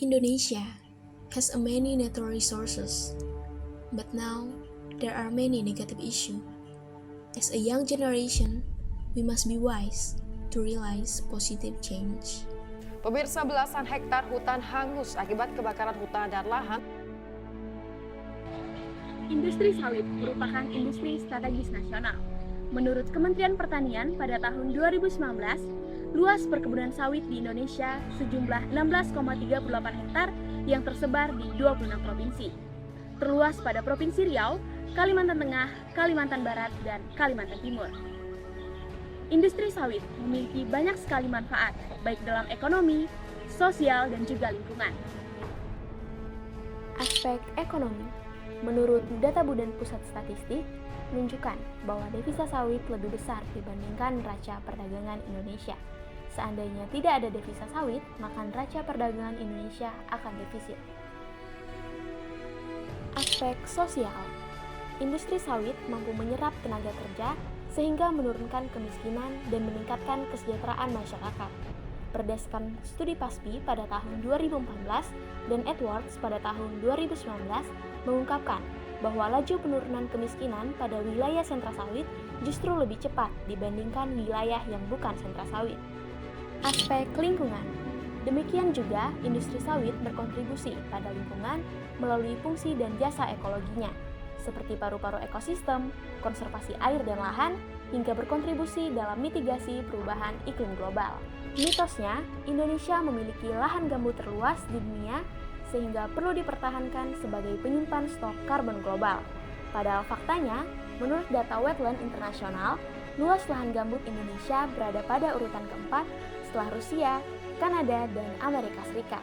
Indonesia has many natural resources, but now there are many negative issues. As a young generation, we must be wise to realize positive change. Pemirsa, belasan hektar hutan hangus akibat kebakaran hutan dan lahan. Industri sawit merupakan industri strategis nasional. Menurut Kementerian Pertanian, pada tahun 2019, luas perkebunan sawit di Indonesia sejumlah 16,38 hektar yang tersebar di 26 provinsi. Terluas pada Provinsi Riau, Kalimantan Tengah, Kalimantan Barat, dan Kalimantan Timur. Industri sawit memiliki banyak sekali manfaat, baik dalam ekonomi, sosial, dan juga lingkungan. Aspek ekonomi. Menurut data Badan Pusat Statistik, menunjukkan bahwa devisa sawit lebih besar dibandingkan neraca perdagangan Indonesia. Seandainya tidak ada devisa sawit, maka neraca perdagangan Indonesia akan defisit. Aspek sosial. Industri sawit mampu menyerap tenaga kerja sehingga menurunkan kemiskinan dan meningkatkan kesejahteraan masyarakat. Berdasarkan studi PASPI pada tahun 2014 dan Edwards pada tahun 2019 mengungkapkan bahwa laju penurunan kemiskinan pada wilayah sentra sawit justru lebih cepat dibandingkan wilayah yang bukan sentra sawit. Aspek lingkungan. Demikian juga industri sawit berkontribusi pada lingkungan melalui fungsi dan jasa ekologinya, seperti paru-paru ekosistem, konservasi air dan lahan, hingga berkontribusi dalam mitigasi perubahan iklim global. Mitosnya, Indonesia memiliki lahan gambut terluas di dunia sehingga perlu dipertahankan sebagai penyimpan stok karbon global. Padahal faktanya, menurut data Wetland Internasional, luas lahan gambut Indonesia berada pada urutan keempat setelah Rusia, Kanada, dan Amerika Serikat.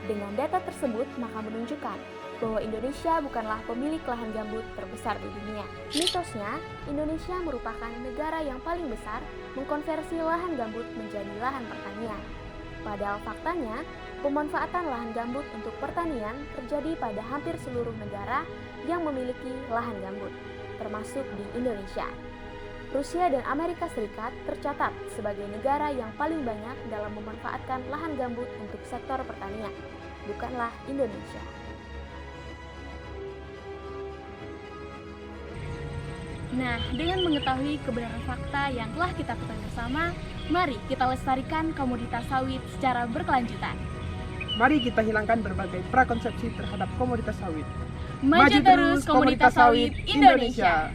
Dengan data tersebut, maka menunjukkan bahwa Indonesia bukanlah pemilik lahan gambut terbesar di dunia. Mitosnya, Indonesia merupakan negara yang paling besar mengkonversi lahan gambut menjadi lahan pertanian. Padahal faktanya, pemanfaatan lahan gambut untuk pertanian terjadi pada hampir seluruh negara yang memiliki lahan gambut, termasuk di Indonesia. Rusia dan Amerika Serikat tercatat sebagai negara yang paling banyak dalam memanfaatkan lahan gambut untuk sektor pertanian, bukanlah Indonesia. Nah, dengan mengetahui kebenaran fakta yang telah kita ketahui bersama, mari kita lestarikan komoditas sawit secara berkelanjutan. Mari kita hilangkan berbagai prakonsepsi terhadap komoditas sawit. Maju terus komoditas sawit Indonesia!